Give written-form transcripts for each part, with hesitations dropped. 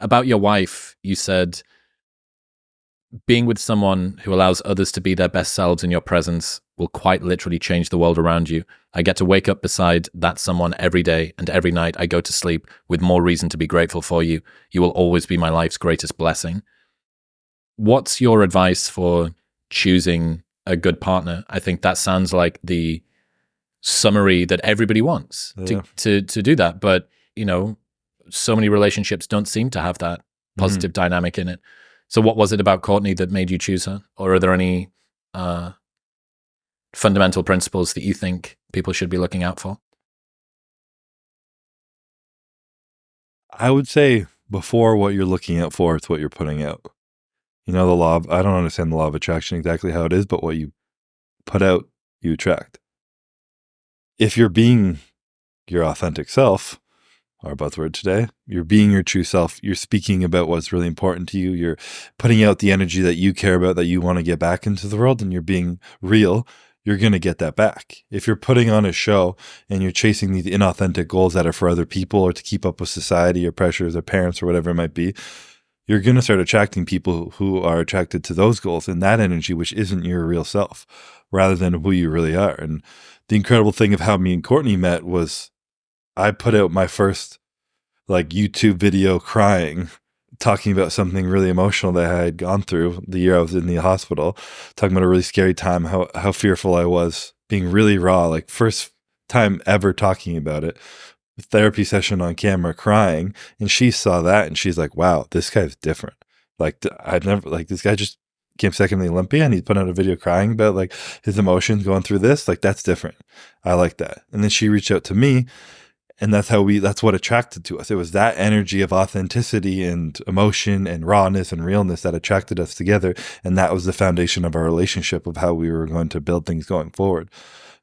About your wife, you said, being with someone who allows others to be their best selves in your presence will quite literally change the world around you. I get to wake up beside that someone every day, and every night I go to sleep with more reason to be grateful for you. You will always be my life's greatest blessing. What's your advice for choosing a good partner? I think that sounds like the summary that everybody wants to do that. But, so many relationships don't seem to have that positive dynamic in it. So what was it about Courtney that made you choose her? Or are there any fundamental principles that you think people should be looking out for? I would say before what you're looking out for, it's what you're putting out. The law of, I don't understand the law of attraction exactly how it is, but what you put out, you attract. If you're being your authentic self, our buzzword today, you're being your true self, you're speaking about what's really important to you, you're putting out the energy that you care about, that you want to get back into the world, and you're being real, you're going to get that back. If you're putting on a show and you're chasing these inauthentic goals that are for other people or to keep up with society or pressures or parents or whatever it might be, you're going to start attracting people who are attracted to those goals and that energy, which isn't your real self, rather than who you really are. And the incredible thing of how me and Courtney met was I put out my first YouTube video crying, talking about something really emotional that I had gone through the year I was in the hospital, talking about a really scary time, how fearful I was, being really raw, first time ever talking about it, therapy session on camera, crying. And she saw that and she's like, wow, this guy's different. I'd never, this guy just came second in the Olympia and he's put out a video crying about his emotions going through this. That's different. I like that. And then she reached out to me. And that's what attracted to us. It was that energy of authenticity and emotion and rawness and realness that attracted us together. And that was the foundation of our relationship, of how we were going to build things going forward.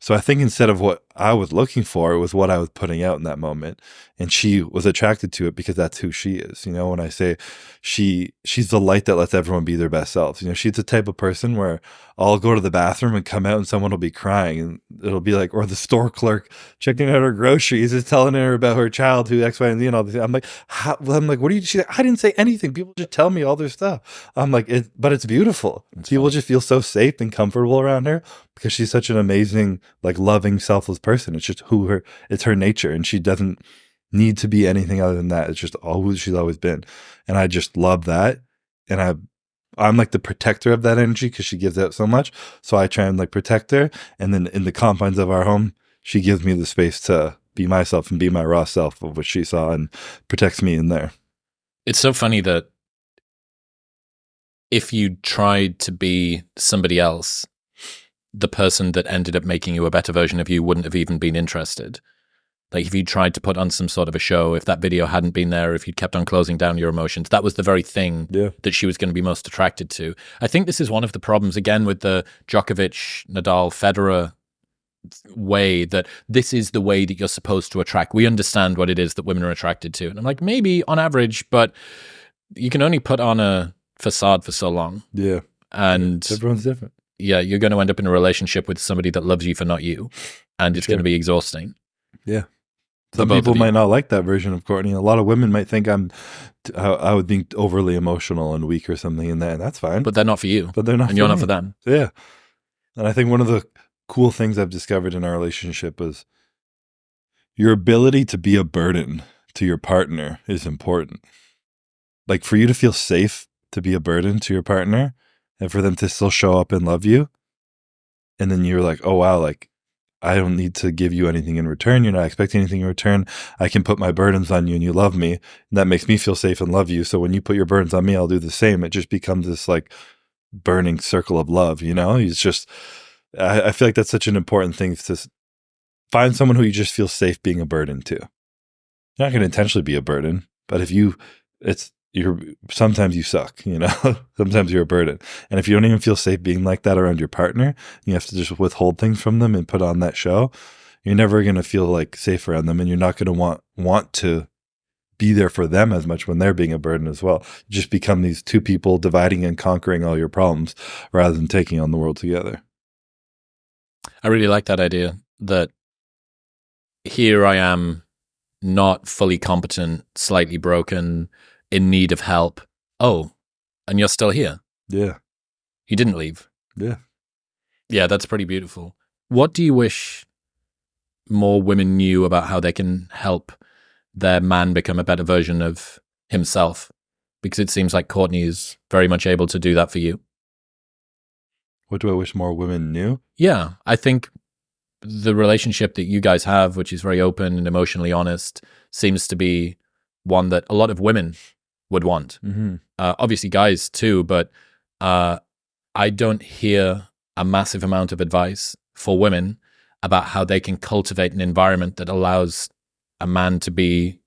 So I think instead of what I was looking for, it was what I was putting out in that moment. And she was attracted to it because that's who she is. When I say she's the light that lets everyone be their best selves. She's the type of person where I'll go to the bathroom and come out and someone will be crying, and it'll be or the store clerk checking out her groceries is telling her about her child who X, Y, and Z and all this. I'm like, what do you? She's like, I didn't say anything. People just tell me all their stuff. I'm like, but it's beautiful. People just feel so safe and comfortable around her because she's such an amazing, loving, selfless person. It's just it's her nature, and she doesn't need to be anything other than that. It's just who she's always been. And I just love that. And I'm the protector of that energy because she gives out so much. So I try and protect her. And then in the confines of our home, she gives me the space to be myself and be my raw self of what she saw, and protects me in there. It's so funny that if you tried to be somebody else, the person that ended up making you a better version of you wouldn't have even been interested. If you tried to put on some sort of a show, if that video hadn't been there, if you'd kept on closing down your emotions, that was the very thing that she was going to be most attracted to. I think this is one of the problems, again, with the Djokovic, Nadal, Federer way, that this is the way that you're supposed to attract. We understand what it is that women are attracted to. And I'm like, maybe on average, but you can only put on a facade for so long. Yeah. And everyone's different. Yeah, you're going to end up in a relationship with somebody that loves you for not you. And it's going to be exhausting. Yeah. Some people might not like that version of Courtney. A lot of women might think I would be overly emotional and weak or something in that, and that's fine. But they're not for you. But they're not and you're not for them. Yeah. And I think one of the cool things I've discovered in our relationship is your ability to be a burden to your partner is important. For you to feel safe to be a burden to your partner and for them to still show up and love you. And then you're like, oh, wow, I don't need to give you anything in return. You're not expecting anything in return. I can put my burdens on you and you love me. And that makes me feel safe and love you. So when you put your burdens on me, I'll do the same. It just becomes this burning circle of love, It's just, I feel like that's such an important thing, to find someone who you just feel safe being a burden to. You're not going to intentionally be a burden, but sometimes you suck, sometimes you're a burden. And if you don't even feel safe being like that around your partner, you have to just withhold things from them and put on that show. You're never going to feel safe around them, and you're not going to want to be there for them as much when they're being a burden as well. You just become these two people dividing and conquering all your problems rather than taking on the world together. I really like that idea, that here I am, not fully competent, slightly broken, in need of help. Oh, and you're still here. Yeah. You didn't leave. Yeah. Yeah, that's pretty beautiful. What do you wish more women knew about how they can help their man become a better version of himself? Because it seems like Courtney is very much able to do that for you. What do I wish more women knew? Yeah, I think the relationship that you guys have, which is very open and emotionally honest, seems to be one that a lot of women would want. Mm-hmm. Obviously guys too, but I don't hear a massive amount of advice for women about how they can cultivate an environment that allows a man to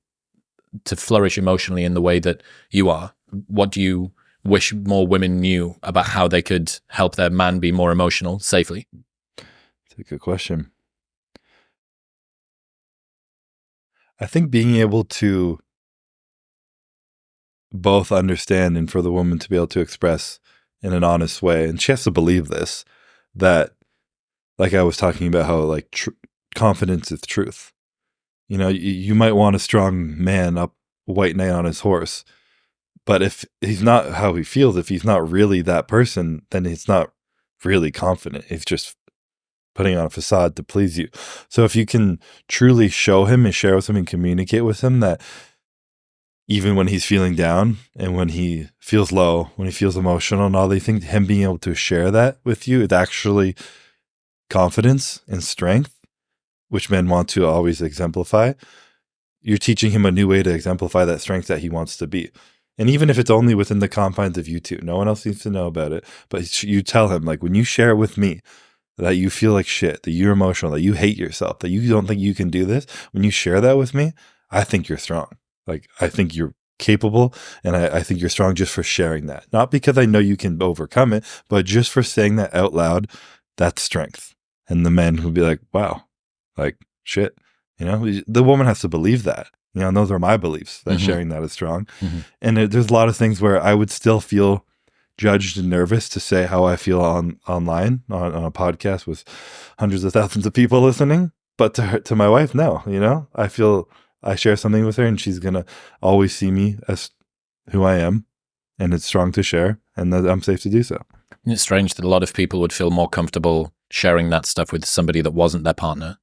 flourish emotionally in the way that you are. What do you wish more women knew about how they could help their man be more emotional safely? It's a good question. I think being able to both understand and for the woman to be able to express in an honest way, and she has to believe this, that, like I was talking about how like confidence is truth. You know, you might want a strong man up white knight on his horse, but if he's not how he feels, if he's not really that person, then he's not really confident. He's just putting on a facade to please you. So if you can truly show him and share with him and communicate with him that even when he's feeling down and when he feels low, when he feels emotional and all, they think him being able to share that with you is actually confidence and strength, which men want to always exemplify. You're teaching him a new way to exemplify that strength that he wants to be. And even if it's only within the confines of you two, no one else needs to know about it. But you tell him, like, when you share with me that you feel like shit, that you're emotional, that you hate yourself, that you don't think you can do this, when you share that with me, I think you're strong. Like, I think you're capable, and I think you're strong just for sharing that. Not because I know you can overcome it, but just for saying that out loud, that's strength. And the men will be like, wow, like, shit. You know, the woman has to believe that. You know, and those are my beliefs, that sharing that is strong. Mm-hmm. And there's a lot of things where I would still feel judged and nervous to say how I feel online on a podcast with hundreds of thousands of people listening. But to my wife, no, you know, I feel I share something with her and she's going to always see me as who I am, and it's strong to share, and that I'm safe to do so. It's strange that a lot of people would feel more comfortable sharing that stuff with somebody that wasn't their partner.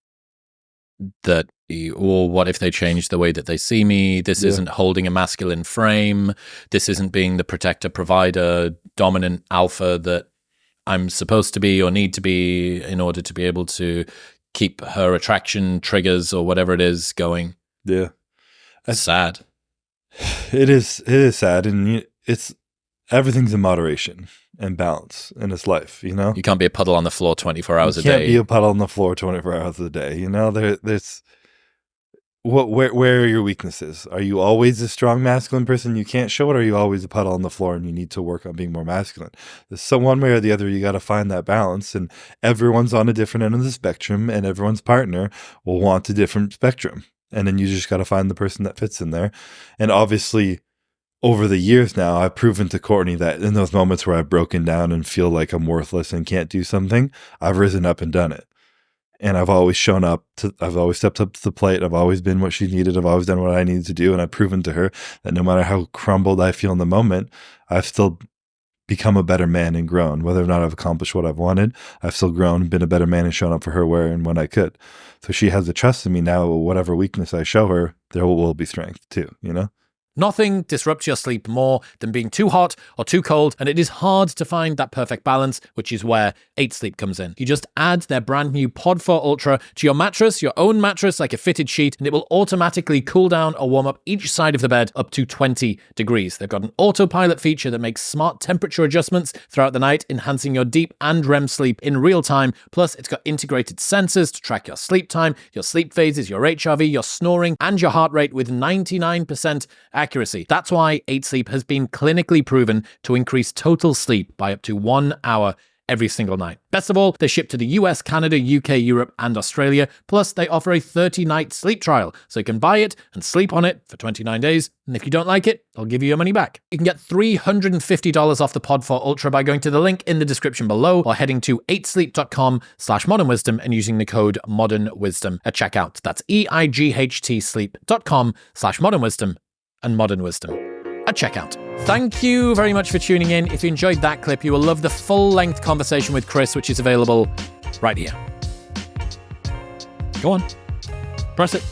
That, or what if they change the way that they see me? This isn't holding a masculine frame. This isn't being the protector, provider, dominant alpha that I'm supposed to be or need to be in order to be able to keep her attraction triggers or whatever it is going. Yeah. It's sad. It is sad, and it's everything's in moderation and balance in this life, you know? You can't be a puddle on the floor 24 hours a day. You can't be a puddle on the floor 24 hours a day, you know? There's where are your weaknesses? Are you always a strong masculine person you can't show it, or are you always a puddle on the floor and you need to work on being more masculine? There's some one way or the other, you got to find that balance, and everyone's on a different end of the spectrum, and everyone's partner will want a different spectrum. And then you just got to find the person that fits in there. And obviously, over the years now, I've proven to Courtney that in those moments where I've broken down and feel like I'm worthless and can't do something, I've risen up and done it. And I've always shown up I've always stepped up to the plate. I've always been what she needed. I've always done what I needed to do. And I've proven to her that no matter how crumbled I feel in the moment, I've still become a better man and grown. Whether or not I've accomplished what I've wanted, I've still grown, been a better man, and shown up for her where and when I could. So she has the trust in me now. Whatever weakness I show her, there will be strength too, you know? Nothing disrupts your sleep more than being too hot or too cold, and it is hard to find that perfect balance, which is where 8 Sleep comes in. You just add their brand new Pod 4 Ultra to your mattress, your own mattress, like a fitted sheet, and it will automatically cool down or warm up each side of the bed up to 20 degrees. They've got an autopilot feature that makes smart temperature adjustments throughout the night, enhancing your deep and REM sleep in real time. Plus, it's got integrated sensors to track your sleep time, your sleep phases, your HRV, your snoring, and your heart rate with 99% accuracy. That's why 8 Sleep has been clinically proven to increase total sleep by up to 1 hour every single night. Best of all, they ship to the US, Canada, UK, Europe, and Australia. Plus, they offer a 30-night sleep trial, so you can buy it and sleep on it for 29 days. And if you don't like it, they'll give you your money back. You can get $350 off the Pod 4 Ultra by going to the link in the description below or heading to 8sleep.com/modernwisdom and using the code modernwisdom at checkout. That's EIGHT sleep.com/modernwisdom and modern wisdom. at checkout. Thank you very much for tuning in. If you enjoyed that clip, you will love the full-length conversation with Chris, which is available right here. Go on. Press it.